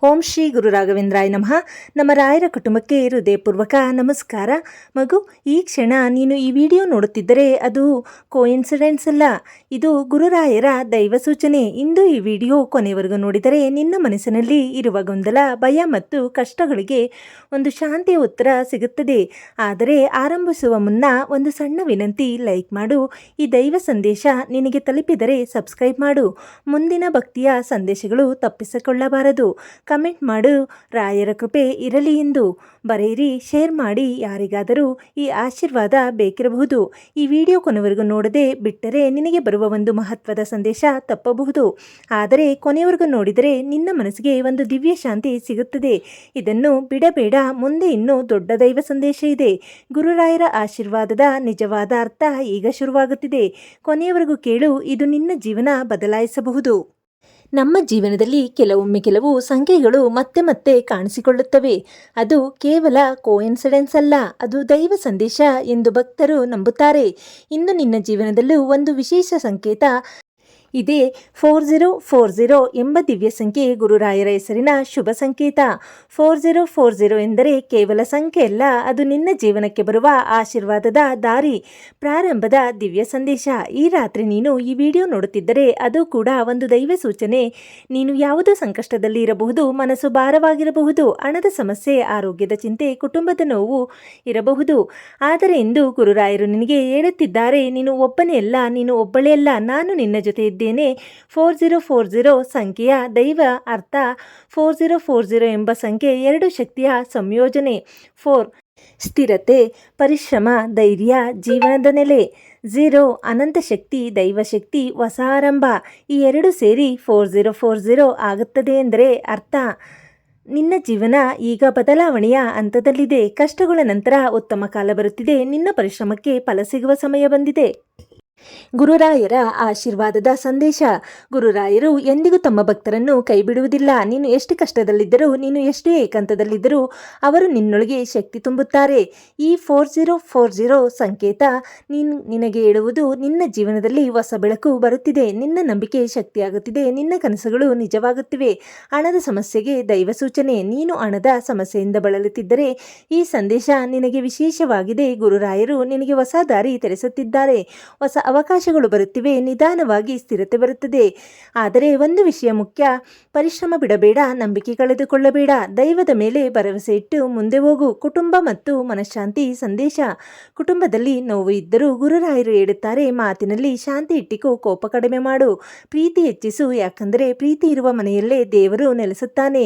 ಓಂ ಶ್ರೀ ಗುರು ರಾಘವೇಂದ್ರಾಯ ನಮಃ. ನಮ್ಮ ರಾಯರ ಕುಟುಂಬಕ್ಕೆ ಹೃದಯಪೂರ್ವಕ ನಮಸ್ಕಾರ. ಮಗು, ಈ ಕ್ಷಣ ನೀನು ಈ ವಿಡಿಯೋ ನೋಡುತ್ತಿದ್ದರೆ ಅದು ಕೋಇನ್ಸಿಡೆನ್ಸ್ ಅಲ್ಲ, ಇದು ಗುರುರಾಯರ ದೈವ ಸೂಚನೆ. ಇಂದು ಈ ವಿಡಿಯೋ ಕೊನೆಯವರೆಗೂ ನೋಡಿದರೆ ನಿನ್ನ ಮನಸ್ಸಿನಲ್ಲಿ ಇರುವ ಗೊಂದಲ, ಭಯ ಮತ್ತು ಕಷ್ಟಗಳಿಗೆ ಒಂದು ಶಾಂತಿಯ ಉತ್ತರ ಸಿಗುತ್ತದೆ. ಆದರೆ ಆರಂಭಿಸುವ ಮುನ್ನ ಒಂದು ಸಣ್ಣ ವಿನಂತಿ, ಲೈಕ್ ಮಾಡು. ಈ ದೈವ ಸಂದೇಶ ನಿನಗೆ ತಲುಪಿದರೆ ಸಬ್ಸ್ಕ್ರೈಬ್ ಮಾಡು. ಮುಂದಿನ ಭಕ್ತಿಯ ಸಂದೇಶಗಳು ತಪ್ಪಿಸಿಕೊಳ್ಳಬಾರದು. ಕಮೆಂಟ್ ಮಾಡು, ರಾಯರ ಕೃಪೆ ಇರಲಿ ಎಂದು ಬರೆಯಿರಿ, ಶೇರ್ ಮಾಡಿ. ಯಾರಿಗಾದರೂ ಈ ಆಶೀರ್ವಾದ ಬೇಕಿರಬಹುದು. ಈ ವಿಡಿಯೋ ಕೊನೆವರೆಗೂ ನೋಡದೆ ಬಿಟ್ಟರೆ ನಿನಗೆ ಬರುವ ಒಂದು ಮಹತ್ವದ ಸಂದೇಶ ತಪ್ಪಬಹುದು. ಆದರೆ ಕೊನೆಯವರೆಗೂ ನೋಡಿದರೆ ನಿನ್ನ ಮನಸ್ಸಿಗೆ ಒಂದು ದಿವ್ಯ ಶಾಂತಿ ಸಿಗುತ್ತದೆ. ಇದನ್ನು ಬಿಡಬೇಡ. ಮುಂದೆ ಇನ್ನೂ ದೊಡ್ಡ ದೈವ ಸಂದೇಶ ಇದೆ. ಗುರುರಾಯರ ಆಶೀರ್ವಾದದ ನಿಜವಾದ ಅರ್ಥ ಈಗ ಶುರುವಾಗುತ್ತಿದೆ. ಕೊನೆಯವರೆಗೂ ಕೇಳು, ಇದು ನಿನ್ನ ಜೀವನ ಬದಲಾಯಿಸಬಹುದು. ನಮ್ಮ ಜೀವನದಲ್ಲಿ ಕೆಲವು ಸಂಖ್ಯೆಗಳು ಮತ್ತೆ ಮತ್ತೆ ಕಾಣಿಸಿಕೊಳ್ಳುತ್ತವೆ. ಅದು ಕೇವಲ ಕೋಇನ್ಸಿಡೆನ್ಸ್ ಅಲ್ಲ, ಅದು ದೈವ ಸಂದೇಶ ಎಂದು ಭಕ್ತರು ನಂಬುತ್ತಾರೆ. ಇಂದು ನಿನ್ನ ಜೀವನದಲ್ಲೂ ಒಂದು ವಿಶೇಷ ಸಂಕೇತ ಇದೆ. 4040 ಎಂಬ ದಿವ್ಯ ಸಂಖ್ಯೆ ಗುರುರಾಯರ ಹೆಸರಿನ ಶುಭ ಸಂಕೇತ. 4040 ಎಂದರೆ ಕೇವಲ ಸಂಖ್ಯೆ ಅಲ್ಲ, ಅದು ನಿನ್ನ ಜೀವನಕ್ಕೆ ಬರುವ ಆಶೀರ್ವಾದದ ದಾರಿ, ಪ್ರಾರಂಭದ ದಿವ್ಯ ಸಂದೇಶ. ಈ ರಾತ್ರಿ ನೀನು ಈ ವಿಡಿಯೋ ನೋಡುತ್ತಿದ್ದರೆ ಅದು ಕೂಡ ಒಂದು ದೈವ ಸೂಚನೆ. ನೀನು ಯಾವುದೋ ಸಂಕಷ್ಟದಲ್ಲಿ ಇರಬಹುದು, ಮನಸ್ಸು ಭಾರವಾಗಿರಬಹುದು, ಹಣದ ಸಮಸ್ಯೆ, ಆರೋಗ್ಯದ ಚಿಂತೆ, ಕುಟುಂಬದ ನೋವು ಇರಬಹುದು. ಆದರೆ ಇಂದು ಗುರುರಾಯರು ನಿನಗೆ ಹೇಳುತ್ತಿದ್ದಾರೆ, ನೀನು ಒಬ್ಬನೇ ಅಲ್ಲ, ನೀನು ಒಬ್ಬಳೇ ಅಲ್ಲ, ನಾನು ನಿನ್ನ ಜೊತೆ ಇದ್ದೇನೆ. 4040 ಸಂಖ್ಯೆಯ ದೈವ ಅರ್ಥ. 4040 ಎಂಬ ಸಂಖ್ಯೆ ಎರಡು ಶಕ್ತಿಯ ಸಂಯೋಜನೆ. 4 ಸ್ಥಿರತೆ, ಪರಿಶ್ರಮ, ಧೈರ್ಯ, ಜೀವನದ ನೆಲೆ. 0 ಅನಂತ ಶಕ್ತಿ, ದೈವಶಕ್ತಿ, ಹೊಸ ಆರಂಭ. ಈ ಎರಡು ಸೇರಿ 4040 ಆಗುತ್ತದೆ ಎಂದರೆ ಅರ್ಥ ನಿನ್ನ ಜೀವನ ಈಗ ಬದಲಾವಣೆಯ ಹಂತದಲ್ಲಿದೆ. ಕಷ್ಟಗಳ ನಂತರ ಉತ್ತಮ ಕಾಲ ಬರುತ್ತಿದೆ. ನಿನ್ನ ಪರಿಶ್ರಮಕ್ಕೆ ಫಲ ಸಿಗುವ ಸಮಯ ಬಂದಿದೆ. ಗುರುರಾಯರ ಆಶೀರ್ವಾದದ ಸಂದೇಶ. ಗುರುರಾಯರು ಎಂದಿಗೂ ತಮ್ಮ ಭಕ್ತರನ್ನು ಕೈಬಿಡುವುದಿಲ್ಲ. ನೀನು ಎಷ್ಟು ಕಷ್ಟದಲ್ಲಿದ್ದರೂ, ನೀನು ಎಷ್ಟು ಏಕಾಂತದಲ್ಲಿದ್ದರೂ ಅವರು ನಿನ್ನೊಳಗೆ ಶಕ್ತಿ ತುಂಬುತ್ತಾರೆ. ಈ 4040 ಸಂಕೇತ ನಿನಗೆ ಹೇಳುವುದು, ನಿನ್ನ ಜೀವನದಲ್ಲಿ ಹೊಸ ಬೆಳಕು ಬರುತ್ತಿದೆ, ನಿನ್ನ ನಂಬಿಕೆ ಶಕ್ತಿಯಾಗುತ್ತಿದೆ, ನಿನ್ನ ಕನಸುಗಳು ನಿಜವಾಗುತ್ತಿವೆ. ಹಣದ ಸಮಸ್ಯೆಗೆ ದೈವ ಸೂಚನೆ. ನೀನು ಹಣದ ಸಮಸ್ಯೆಯಿಂದ ಬಳಲುತ್ತಿದ್ದರೆ ಈ ಸಂದೇಶ ನಿನಗೆ ವಿಶೇಷವಾಗಿದೆ. ಗುರುರಾಯರು ನಿನಗೆ ಹೊಸ ದಾರಿ ತೆರೆಸುತ್ತಿದ್ದಾರೆ. ಹೊಸ ಅವಕಾಶಗಳು ಬರುತ್ತಿವೆ. ನಿಧಾನವಾಗಿ ಸ್ಥಿರತೆ ಬರುತ್ತದೆ. ಆದರೆ ಒಂದು ವಿಷಯ ಮುಖ್ಯ, ಪರಿಶ್ರಮ ಬಿಡಬೇಡ, ನಂಬಿಕೆ ಕಳೆದುಕೊಳ್ಳಬೇಡ. ದೈವದ ಮೇಲೆ ಭರವಸೆ ಇಟ್ಟು ಮುಂದೆ ಹೋಗು. ಕುಟುಂಬ ಮತ್ತು ಮನಃಶಾಂತಿ ಸಂದೇಶ. ಕುಟುಂಬದಲ್ಲಿ ನೋವು ಇದ್ದರೂ ಗುರುರಾಯರು ಹೇಳುತ್ತಾರೆ, ಮಾತಿನಲ್ಲಿ ಶಾಂತಿ ಇಟ್ಟಿಕೋ, ಕೋಪ ಕಡಿಮೆ ಮಾಡು, ಪ್ರೀತಿ ಹೆಚ್ಚಿಸು. ಯಾಕಂದರೆ ಪ್ರೀತಿ ಇರುವ ಮನೆಯಲ್ಲೇ ದೇವರು ನೆಲೆಸುತ್ತಾನೆ.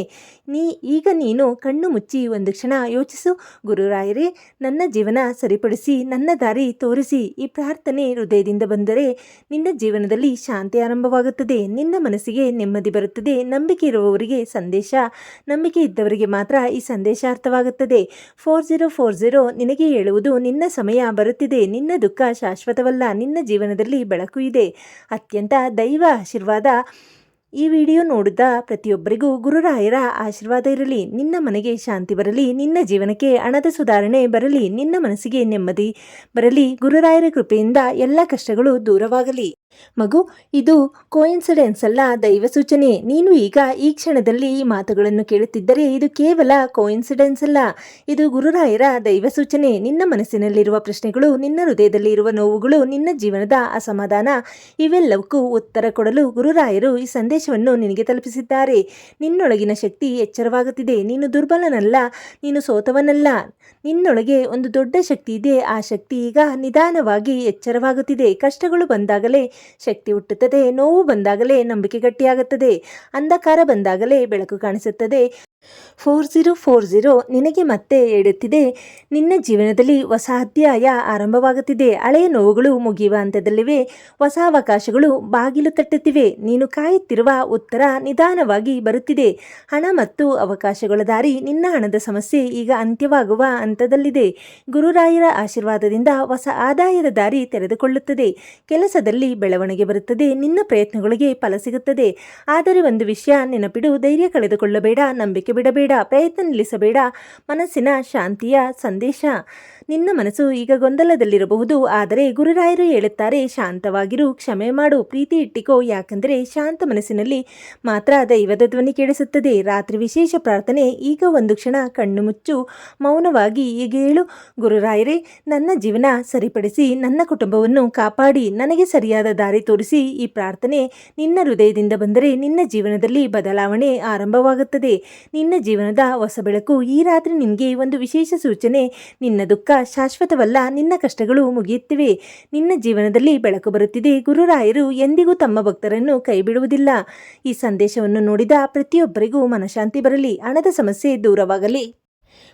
ಈಗ ನೀನು ಕಣ್ಣು ಮುಚ್ಚಿ ಒಂದು ಕ್ಷಣ ಯೋಚಿಸು, ಗುರುರಾಯರೇ, ನನ್ನ ಜೀವನ ಸರಿಪಡಿಸಿ, ನನ್ನ ದಾರಿ ತೋರಿಸಿ. ಈ ಪ್ರಾರ್ಥನೆ ಹೃದಯದಿಂದ ಬಂದರೆ ನಿನ್ನ ಜೀವನದಲ್ಲಿ ಶಾಂತಿ ಆರಂಭವಾಗುತ್ತದೆ. ನಿನ್ನ ಮನಸ್ಸಿಗೆ ನೆಮ್ಮದಿ ಬರುತ್ತದೆ. ನಂಬಿಕೆ ಇರುವವರಿಗೆ ಸಂದೇಶ, ನಂಬಿಕೆ ಇದ್ದವರಿಗೆ ಮಾತ್ರ ಈ ಸಂದೇಶ ಅರ್ಥವಾಗುತ್ತದೆ. 4040 ನಿನಗೆ ಹೇಳುವುದು, ನಿನ್ನ ಸಮಯ ಬರುತ್ತಿದೆ. ನಿನ್ನ ದುಃಖ ಶಾಶ್ವತವಲ್ಲ, ನಿನ್ನ ಜೀವನದಲ್ಲಿ ಬೆಳಕು ಇದೆ. ಅತ್ಯಂತ ದೈವ ಆಶೀರ್ವಾದ. ಈ ವಿಡಿಯೋ ನೋಡಿದ ಪ್ರತಿಯೊಬ್ಬರಿಗೂ ಗುರುರಾಯರ ಆಶೀರ್ವಾದ ಇರಲಿ. ನಿನ್ನ ಮನೆಗೆ ಶಾಂತಿ ಬರಲಿ, ನಿನ್ನ ಜೀವನಕ್ಕೆ ಹಣದ ಸುಧಾರಣೆ ಬರಲಿ, ನಿನ್ನ ಮನಸ್ಸಿಗೆ ನೆಮ್ಮದಿ ಬರಲಿ. ಗುರುರಾಯರ ಕೃಪೆಯಿಂದ ಎಲ್ಲ ಕಷ್ಟಗಳು ದೂರವಾಗಲಿ. ಮಗು, ಇದು ಕೋಇನ್ಸಿಡೆನ್ಸ್ ಅಲ್ಲ, ದೈವ ಸೂಚನೆ. ನೀನು ಈಗ ಈ ಕ್ಷಣದಲ್ಲಿ ಈ ಮಾತುಗಳನ್ನು ಕೇಳುತ್ತಿದ್ದರೆ ಇದು ಕೇವಲ ಕೋಇನ್ಸಿಡೆನ್ಸ್ ಅಲ್ಲ, ಇದು ಗುರುರಾಯರ ದೈವ ಸೂಚನೆ. ನಿನ್ನ ಮನಸ್ಸಿನಲ್ಲಿರುವ ಪ್ರಶ್ನೆಗಳು, ನಿನ್ನ ಹೃದಯದಲ್ಲಿ ಇರುವ ನೋವುಗಳು, ನಿನ್ನ ಜೀವನದ ಅಸಮಾಧಾನ, ಇವೆಲ್ಲವಕ್ಕೂ ಉತ್ತರ ಕೊಡಲು ಗುರುರಾಯರು ಈ ಸಂದೇಶವನ್ನು ನಿನಗೆ ತಲುಪಿಸಿದ್ದಾರೆ. ನಿನ್ನೊಳಗಿನ ಶಕ್ತಿ ಎಚ್ಚರವಾಗುತ್ತಿದೆ. ನೀನು ದುರ್ಬಲನಲ್ಲ, ನೀನು ಸೋತವನಲ್ಲ. ನಿನ್ನೊಳಗೆ ಒಂದು ದೊಡ್ಡ ಶಕ್ತಿ ಇದೆ. ಆ ಶಕ್ತಿ ಈಗ ನಿಧಾನವಾಗಿ ಎಚ್ಚರವಾಗುತ್ತಿದೆ. ಕಷ್ಟಗಳು ಬಂದಾಗಲೇ ಶಕ್ತಿ ಹುಟ್ಟುತ್ತದೆ. ನೋವು ಬಂದಾಗಲೇ ನಂಬಿಕೆ ಗಟ್ಟಿಯಾಗುತ್ತದೆ. ಅಂಧಕಾರ ಬಂದಾಗಲೇ ಬೆಳಕು ಕಾಣಿಸುತ್ತದೆ. 4040 ನಿನಗೆ ಮತ್ತೆ ಹೇಳುತ್ತಿದೆ, ನಿನ್ನ ಜೀವನದಲ್ಲಿ ಹೊಸ ಅಧ್ಯಾಯ ಆರಂಭವಾಗುತ್ತಿದೆ. ಹಳೆಯ ನೋವುಗಳು ಮುಗಿಯುವ ಹಂತದಲ್ಲಿವೆ. ಹೊಸ ಅವಕಾಶಗಳು ಬಾಗಿಲು ತಟ್ಟುತ್ತಿವೆ. ನೀನು ಕಾಯುತ್ತಿರುವ ಉತ್ತರ ನಿಧಾನವಾಗಿ ಬರುತ್ತಿದೆ. ಹಣ ಮತ್ತು ಅವಕಾಶಗಳ ದಾರಿ. ನಿನ್ನ ಹಣದ ಸಮಸ್ಯೆ ಈಗ ಅಂತ್ಯವಾಗುವ ಹಂತದಲ್ಲಿದೆ. ಗುರುರಾಯರ ಆಶೀರ್ವಾದದಿಂದ ಹೊಸ ಆದಾಯದ ದಾರಿ ತೆರೆದುಕೊಳ್ಳುತ್ತದೆ. ಕೆಲಸದಲ್ಲಿ ಬೆಳವಣಿಗೆ ಬರುತ್ತದೆ. ನಿನ್ನ ಪ್ರಯತ್ನಗಳಿಗೆ ಫಲ ಸಿಗುತ್ತದೆ. ಆದರೆ ಒಂದು ವಿಷಯ ನೆನಪಿಡು, ಧೈರ್ಯ ಕಳೆದುಕೊಳ್ಳಬೇಡ, ನಂಬಿಕೆ ಬಿಡಬೇಡ, ಪ್ರಯತ್ನ ನಿಲ್ಲಿಸಬೇಡ. ಮನಸ್ಸಿನ ಶಾಂತಿಯ ಸಂದೇಶ. ನಿನ್ನ ಮನಸ್ಸು ಈಗ ಗೊಂದಲದಲ್ಲಿರಬಹುದು. ಆದರೆ ಗುರುರಾಯರು ಹೇಳುತ್ತಾರೆ, ಶಾಂತವಾಗಿರು, ಕ್ಷಮೆ ಮಾಡು, ಪ್ರೀತಿ ಇಟ್ಟಿಕೋ. ಯಾಕಂದರೆ ಶಾಂತ ಮನಸ್ಸಿನಲ್ಲಿ ಮಾತ್ರ ದೈವದ ಧ್ವನಿ ಕೇಳಿಸುತ್ತದೆ. ರಾತ್ರಿ ವಿಶೇಷ ಪ್ರಾರ್ಥನೆ. ಈಗ ಒಂದು ಕ್ಷಣ ಕಣ್ಣು ಮುಚ್ಚು, ಮೌನವಾಗಿ ಈಗ ಹೇಳು, ಗುರುರಾಯರೇ, ನನ್ನ ಜೀವನ ಸರಿಪಡಿಸಿ, ನನ್ನ ಕುಟುಂಬವನ್ನು ಕಾಪಾಡಿ, ನನಗೆ ಸರಿಯಾದ ದಾರಿ ತೋರಿಸಿ. ಈ ಪ್ರಾರ್ಥನೆ ನಿನ್ನ ಹೃದಯದಿಂದ ಬಂದರೆ ನಿನ್ನ ಜೀವನದಲ್ಲಿ ಬದಲಾವಣೆ ಆರಂಭವಾಗುತ್ತದೆ. ನಿನ್ನ ಜೀವನದ ಹೊಸ ಬೆಳಕು. ಈ ರಾತ್ರಿ ನಿನಗೆ ಒಂದು ವಿಶೇಷ ಸೂಚನೆ. ನಿನ್ನ ದುಃಖ ಶಾಶ್ವತವಲ್ಲ, ನಿನ್ನ ಕಷ್ಟಗಳು ಮುಗಿಯುತ್ತಿವೆ, ನಿನ್ನ ಜೀವನದಲ್ಲಿ ಬೆಳಕು ಬರುತ್ತಿದೆ. ಗುರುರಾಯರು ಎಂದಿಗೂ ತಮ್ಮ ಭಕ್ತರನ್ನು ಕೈಬಿಡುವುದಿಲ್ಲ. ಈ ಸಂದೇಶವನ್ನು ನೋಡಿದ ಪ್ರತಿಯೊಬ್ಬರಿಗೂ ಮನಶಾಂತಿ ಬರಲಿ, ಹಣದ ಸಮಸ್ಯೆ ದೂರವಾಗಲಿ,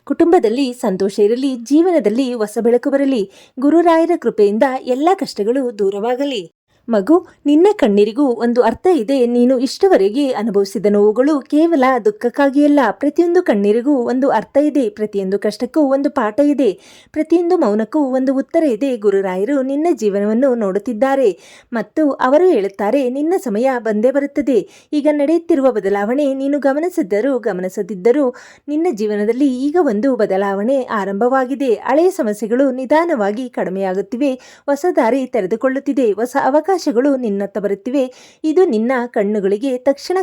ಕುಟುಂಬದಲ್ಲಿ ಸಂತೋಷ ಇರಲಿ, ಜೀವನದಲ್ಲಿ ಹೊಸ ಬೆಳಕು ಬರಲಿ. ಗುರುರಾಯರ ಕೃಪೆಯಿಂದ ಎಲ್ಲ ಕಷ್ಟಗಳು ದೂರವಾಗಲಿ. ಮಗು, ನಿನ್ನ ಕಣ್ಣೀರಿಗೂ ಒಂದು ಅರ್ಥ ಇದೆ. ನೀನು ಇಷ್ಟವರೆಗೆ ಅನುಭವಿಸಿದ ನೋವುಗಳು ಕೇವಲ ದುಃಖಕ್ಕಾಗಿಯಲ್ಲ. ಪ್ರತಿಯೊಂದು ಕಣ್ಣೀರಿಗೂ ಒಂದು ಅರ್ಥ ಇದೆ, ಪ್ರತಿಯೊಂದು ಕಷ್ಟಕ್ಕೂ ಒಂದು ಪಾಠ ಇದೆ, ಪ್ರತಿಯೊಂದು ಮೌನಕ್ಕೂ ಒಂದು ಉತ್ತರ ಇದೆ. ಗುರುರಾಯರು ನಿನ್ನ ಜೀವನವನ್ನು ನೋಡುತ್ತಿದ್ದಾರೆ ಮತ್ತು ಅವರು ಹೇಳುತ್ತಾರೆ, ನಿನ್ನ ಸಮಯ ಬಂದೇ ಬರುತ್ತದೆ. ಈಗ ನಡೆಯುತ್ತಿರುವ ಬದಲಾವಣೆ ನೀನು ಗಮನಿಸಿದ್ದರೂ ಗಮನಿಸದಿದ್ದರೂ ನಿನ್ನ ಜೀವನದಲ್ಲಿ ಈಗ ಒಂದು ಬದಲಾವಣೆ ಆರಂಭವಾಗಿದೆ. ಹಳೆಯ ಸಮಸ್ಯೆಗಳು ನಿಧಾನವಾಗಿ ಕಡಿಮೆಯಾಗುತ್ತಿವೆ, ಹೊಸ ದಾರಿ ತೆರೆದುಕೊಳ್ಳುತ್ತಿದೆ, ಹೊಸ ಅವಕಾಶಗಳು ನಿನ್ನತ್ತ ಬರುತ್ತಿವೆ. ಇದು ನಿನ್ನ ಕಣ್ಣುಗಳಿಗೆ ತಕ್ಷಣ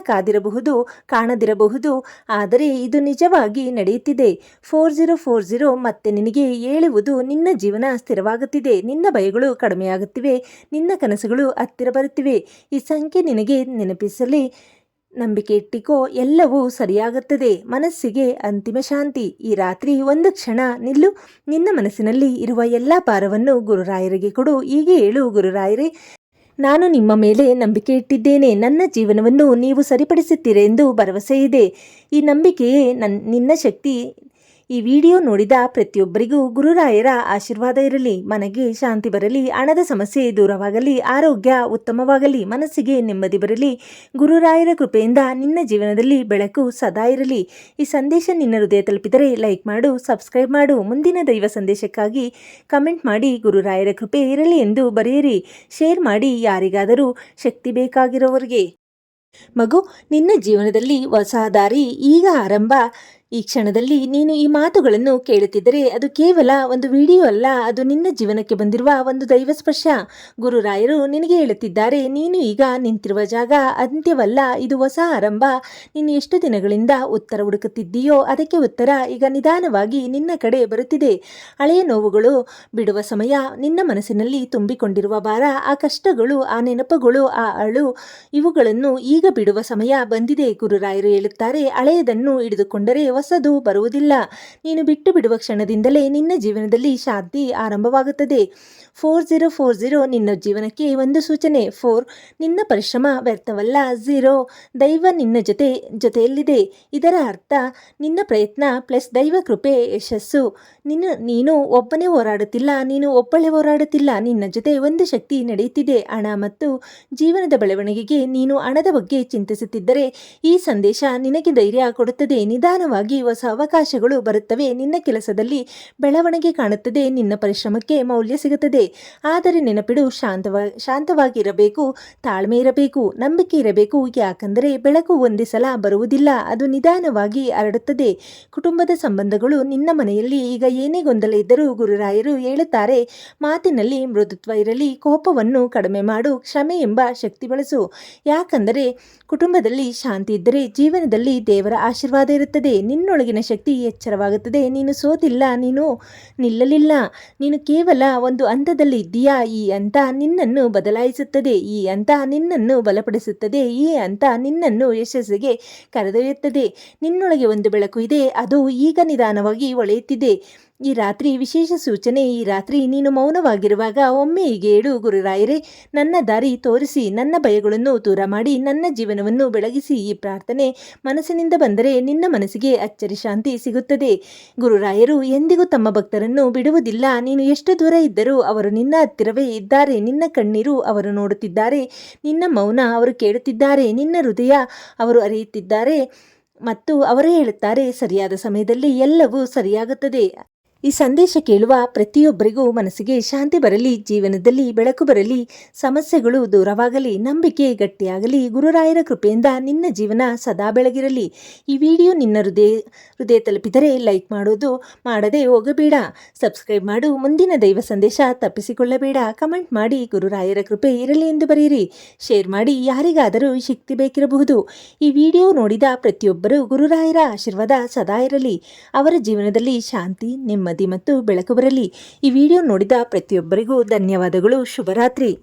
ಕಾಣದಿರಬಹುದು, ಆದರೆ ಇದು ನಿಜವಾಗಿ ನಡೆಯುತ್ತಿದೆ. 4040 ಮತ್ತೆ ನಿನಗೆ ಹೇಳುವುದು, ನಿನ್ನ ಜೀವನ ಸ್ಥಿರವಾಗುತ್ತಿದೆ, ನಿನ್ನ ಭಯಗಳು ಕಡಿಮೆಯಾಗುತ್ತಿವೆ, ನಿನ್ನ ಕನಸುಗಳು ಹತ್ತಿರ ಬರುತ್ತಿವೆ. ಈ ಸಂಖ್ಯೆ ನಿನಗೆ ನೆನಪಿಸಲಿ, ನಂಬಿಕೆ ಇಟ್ಟಿಕೋ, ಎಲ್ಲವೂ ಸರಿಯಾಗುತ್ತದೆ. ಮನಸ್ಸಿಗೆ ಅಂತಿಮ ಶಾಂತಿ. ಈ ರಾತ್ರಿ ಒಂದು ಕ್ಷಣ ನಿಲ್ಲು, ನಿನ್ನ ಮನಸ್ಸಿನಲ್ಲಿ ಇರುವ ಎಲ್ಲ ಭಾರವನ್ನು ಗುರುರಾಯರಿಗೆ ಕೊಡು. ಹೀಗೆ ಹೇಳು, ಗುರುರಾಯರೇ, ನಾನು ನಿಮ್ಮ ಮೇಲೆ ನಂಬಿಕೆ ಇಟ್ಟಿದ್ದೇನೆ, ನನ್ನ ಜೀವನವನ್ನು ನೀವು ಸರಿಪಡಿಸುತ್ತೀರೆಂದು ಭರವಸೆ ಇದೆ. ಈ ನಂಬಿಕೆಯೇ ನಿನ್ನ ಶಕ್ತಿ. ಈ ವಿಡಿಯೋ ನೋಡಿದ ಪ್ರತಿಯೊಬ್ಬರಿಗೂ ಗುರುರಾಯರ ಆಶೀರ್ವಾದ ಇರಲಿ, ಮನೆಗೆ ಶಾಂತಿ ಬರಲಿ, ಹಣದ ಸಮಸ್ಯೆ ದೂರವಾಗಲಿ, ಆರೋಗ್ಯ ಉತ್ತಮವಾಗಲಿ, ಮನಸ್ಸಿಗೆ ನೆಮ್ಮದಿ ಬರಲಿ. ಗುರುರಾಯರ ಕೃಪೆಯಿಂದ ನಿನ್ನ ಜೀವನದಲ್ಲಿ ಬೆಳಕು ಸದಾ ಇರಲಿ. ಈ ಸಂದೇಶ ನಿನ್ನ ಹೃದಯ ತಲುಪಿದರೆ ಲೈಕ್ ಮಾಡು, ಸಬ್ಸ್ಕ್ರೈಬ್ ಮಾಡು. ಮುಂದಿನ ದೈವ ಸಂದೇಶಕ್ಕಾಗಿ ಕಮೆಂಟ್ ಮಾಡಿ ಗುರುರಾಯರ ಕೃಪೆ ಇರಲಿ ಎಂದು ಬರೆಯಿರಿ. ಶೇರ್ ಮಾಡಿ ಯಾರಿಗಾದರೂ ಶಕ್ತಿ ಬೇಕಾಗಿರೋರಿಗೆ. ಮಗು, ನಿನ್ನ ಜೀವನದಲ್ಲಿ ಹೊಸ ದಾರಿ ಈಗ ಆರಂಭ. ಈ ಕ್ಷಣದಲ್ಲಿ ನೀನು ಈ ಮಾತುಗಳನ್ನು ಕೇಳುತ್ತಿದ್ದರೆ ಅದು ಕೇವಲ ಒಂದು ವಿಡಿಯೋ ಅಲ್ಲ, ಅದು ನಿನ್ನ ಜೀವನಕ್ಕೆ ಬಂದಿರುವ ಒಂದು ದೈವ ಸ್ಪರ್ಶ. ಗುರುರಾಯರು ನಿನಗೆ ಹೇಳುತ್ತಿದ್ದಾರೆ, ನೀನು ಈಗ ನಿಂತಿರುವ ಜಾಗ ಅಂತ್ಯವಲ್ಲ, ಇದು ಹೊಸ ಆರಂಭ. ನೀನು ಎಷ್ಟು ದಿನಗಳಿಂದ ಉತ್ತರ ಹುಡುಕುತ್ತಿದ್ದೀಯೋ ಅದಕ್ಕೆ ಉತ್ತರ ಈಗ ನಿಧಾನವಾಗಿ ನಿನ್ನ ಕಡೆ ಬರುತ್ತಿದೆ. ಹಳೆಯ ನೋವುಗಳು ಬಿಡುವ ಸಮಯ. ನಿನ್ನ ಮನಸ್ಸಿನಲ್ಲಿ ತುಂಬಿಕೊಂಡಿರುವ ಭಾರ, ಆ ಕಷ್ಟಗಳು, ಆ ನೆನಪುಗಳು, ಆ ಅಳು, ಇವುಗಳನ್ನು ಈಗ ಬಿಡುವ ಸಮಯ ಬಂದಿದೆ. ಗುರುರಾಯರು ಹೇಳುತ್ತಾರೆ, ಹಳೆಯದನ್ನು ಹಿಡಿದುಕೊಂಡರೆ ಹೊಸದು ಬರುವುದಿಲ್ಲ. ನೀನು ಬಿಟ್ಟು ಬಿಡುವ ಕ್ಷಣದಿಂದಲೇ ನಿನ್ನ ಜೀವನದಲ್ಲಿ ಶಾಂತಿ ಆರಂಭವಾಗುತ್ತದೆ. 4040 ನಿನ್ನ ಜೀವನಕ್ಕೆ ಒಂದು ಸೂಚನೆ. 4 ನಿನ್ನ ಪರಿಶ್ರಮ ವ್ಯರ್ಥವಲ್ಲ. 0 ದೈವ ನಿನ್ನ ಜೊತೆಯಲ್ಲಿದೆ. ಇದರ ಅರ್ಥ ನಿನ್ನ ಪ್ರಯತ್ನ ಪ್ಲಸ್ ದೈವ ಕೃಪೆ ಯಶಸ್ಸು. ನೀನು ಒಬ್ಬನೇ ಹೋರಾಡುತ್ತಿಲ್ಲ, ನೀನು ಒಬ್ಬಳೇ ಹೋರಾಡುತ್ತಿಲ್ಲ, ನಿನ್ನ ಜೊತೆ ಒಂದು ಶಕ್ತಿ ನಡೆಯುತ್ತಿದೆ. ಹಣ ಮತ್ತು ಜೀವನದ ಬೆಳವಣಿಗೆಗೆ ನೀನು ಹಣದ ಬಗ್ಗೆ ಚಿಂತಿಸುತ್ತಿದ್ದರೆ ಈ ಸಂದೇಶ ನಿನಗೆ ಧೈರ್ಯ ಕೊಡುತ್ತದೆ. ನಿಧಾನವಾಗಿ ಹೊಸ ಅವಕಾಶಗಳು ಬರುತ್ತವೆ, ನಿನ್ನ ಕೆಲಸದಲ್ಲಿ ಬೆಳವಣಿಗೆ ಕಾಣುತ್ತದೆ, ನಿನ್ನ ಪರಿಶ್ರಮಕ್ಕೆ ಮೌಲ್ಯ ಸಿಗುತ್ತದೆ. ಆದರೆ ನೆನಪಿಡು, ಶಾಂತವಾಗಿರಬೇಕು, ತಾಳ್ಮೆ ಇರಬೇಕು, ನಂಬಿಕೆ ಇರಬೇಕು. ಯಾಕಂದರೆ ಬೆಳಕು ಒಂದೇ ಸಲ ಬರುವುದಿಲ್ಲ, ಅದು ನಿಧಾನವಾಗಿ ಹರಡುತ್ತದೆ. ಕುಟುಂಬದ ಸಂಬಂಧಗಳು. ನಿನ್ನ ಮನೆಯಲ್ಲಿ ಈಗ ಏನೇ ಗೊಂದಲ ಇದ್ದರೂ ಗುರುರಾಯರು ಹೇಳುತ್ತಾರೆ, ಮಾತಿನಲ್ಲಿ ಮೃದುತ್ವ ಇರಲಿ, ಕೋಪವನ್ನು ಕಡಿಮೆ ಮಾಡು, ಕ್ಷಮೆ ಎಂಬ ಶಕ್ತಿ ಬಳಸು. ಯಾಕಂದರೆ ಕುಟುಂಬದಲ್ಲಿ ಶಾಂತಿ ಇದ್ದರೆ ಜೀವನದಲ್ಲಿ ದೇವರ ಆಶೀರ್ವಾದ ಇರುತ್ತದೆ. ನಿನ್ನೊಳಗಿನ ಶಕ್ತಿ ಎಚ್ಚರವಾಗುತ್ತದೆ. ನೀನು ಸೋತಿಲ್ಲ, ನೀನು ನಿಲ್ಲಲಿಲ್ಲ, ನೀನು ಕೇವಲ ಒಂದು ಹಂತದಲ್ಲಿ ಇದ್ದೀಯಾ. ಈ ಹಂತ ನಿನ್ನನ್ನು ಬದಲಾಯಿಸುತ್ತದೆ, ಈ ಹಂತ ನಿನ್ನನ್ನು ಬಲಪಡಿಸುತ್ತದೆ, ಈ ಹಂತ ನಿನ್ನನ್ನು ಯಶಸ್ಸಿಗೆ ಕರೆದೊಯ್ಯುತ್ತದೆ. ನಿನ್ನೊಳಗೆ ಒಂದು ಬೆಳಕು ಇದೆ, ಅದು ಈಗ ನಿಧಾನವಾಗಿ ಹೊಳೆಯುತ್ತಿದೆ. ಈ ರಾತ್ರಿ ವಿಶೇಷ ಸೂಚನೆ. ಈ ರಾತ್ರಿ ನೀನು ಮೌನವಾಗಿರುವಾಗ ಒಮ್ಮೆ ಹೀಗೆ ಹೇಳು, ಗುರುರಾಯರೇ, ನನ್ನ ದಾರಿ ತೋರಿಸಿ, ನನ್ನ ಭಯಗಳನ್ನು ದೂರ ಮಾಡಿ, ನನ್ನ ಜೀವನವನ್ನು ಬೆಳಗಿಸಿ. ಈ ಪ್ರಾರ್ಥನೆ ಮನಸ್ಸಿನಿಂದ ಬಂದರೆ ನಿನ್ನ ಮನಸ್ಸಿಗೆ ಅಚ್ಚರಿ ಶಾಂತಿ ಸಿಗುತ್ತದೆ. ಗುರುರಾಯರು ಎಂದಿಗೂ ತಮ್ಮ ಭಕ್ತರನ್ನು ಬಿಡುವುದಿಲ್ಲ. ನೀನು ಎಷ್ಟು ದೂರ ಇದ್ದರೂ ಅವರು ನಿನ್ನ ಹತ್ತಿರವೇ ಇದ್ದಾರೆ. ನಿನ್ನ ಕಣ್ಣೀರು ಅವರು ನೋಡುತ್ತಿದ್ದಾರೆ, ನಿನ್ನ ಮೌನ ಅವರು ಕೇಳುತ್ತಿದ್ದಾರೆ, ನಿನ್ನ ಹೃದಯ ಅವರು ಅರಿಯುತ್ತಿದ್ದಾರೆ ಮತ್ತು ಅವರು ಹೇಳುತ್ತಾರೆ, ಸರಿಯಾದ ಸಮಯದಲ್ಲಿ ಎಲ್ಲವೂ ಸರಿಯಾಗುತ್ತದೆ. ಈ ಸಂದೇಶ ಕೇಳುವ ಪ್ರತಿಯೊಬ್ಬರಿಗೂ ಮನಸ್ಸಿಗೆ ಶಾಂತಿ ಬರಲಿ, ಜೀವನದಲ್ಲಿ ಬೆಳಕು ಬರಲಿ, ಸಮಸ್ಯೆಗಳು ದೂರವಾಗಲಿ, ನಂಬಿಕೆ ಗಟ್ಟಿಯಾಗಲಿ. ಗುರುರಾಯರ ಕೃಪೆಯಿಂದ ನಿನ್ನ ಜೀವನ ಸದಾ ಬೆಳಗಿರಲಿ. ಈ ವಿಡಿಯೋ ನಿನ್ನ ಹೃದಯ ತಲುಪಿದರೆ ಲೈಕ್ ಮಾಡೋದು ಮಾಡದೆ ಹೋಗಬೇಡ. ಸಬ್ಸ್ಕ್ರೈಬ್ ಮಾಡು. ಮುಂದಿನ ದೈವ ಸಂದೇಶ ತಪ್ಪಿಸಿಕೊಳ್ಳಬೇಡ. ಕಮೆಂಟ್ ಮಾಡಿ ಗುರುರಾಯರ ಕೃಪೆ ಇರಲಿ ಎಂದು ಬರೆಯಿರಿ. ಶೇರ್ ಮಾಡಿ. ಯಾರಿಗಾದರೂ ಶಕ್ತಿ ಬೇಕಿರಬಹುದು. ಈ ವಿಡಿಯೋ ನೋಡಿದ ಪ್ರತಿಯೊಬ್ಬರು ಗುರುರಾಯರ ಆಶೀರ್ವಾದ ಸದಾ ಇರಲಿ. ಅವರ ಜೀವನದಲ್ಲಿ ಶಾಂತಿ, ನೆಮ್ಮದಿ ಮತ್ತು ಬೆಳಕು ಬರಲಿ. ಈ ವಿಡಿಯೋ ನೋಡಿದ ಪ್ರತಿಯೊಬ್ಬರಿಗೂ ಧನ್ಯವಾದಗಳು. ಶುಭರಾತ್ರಿ.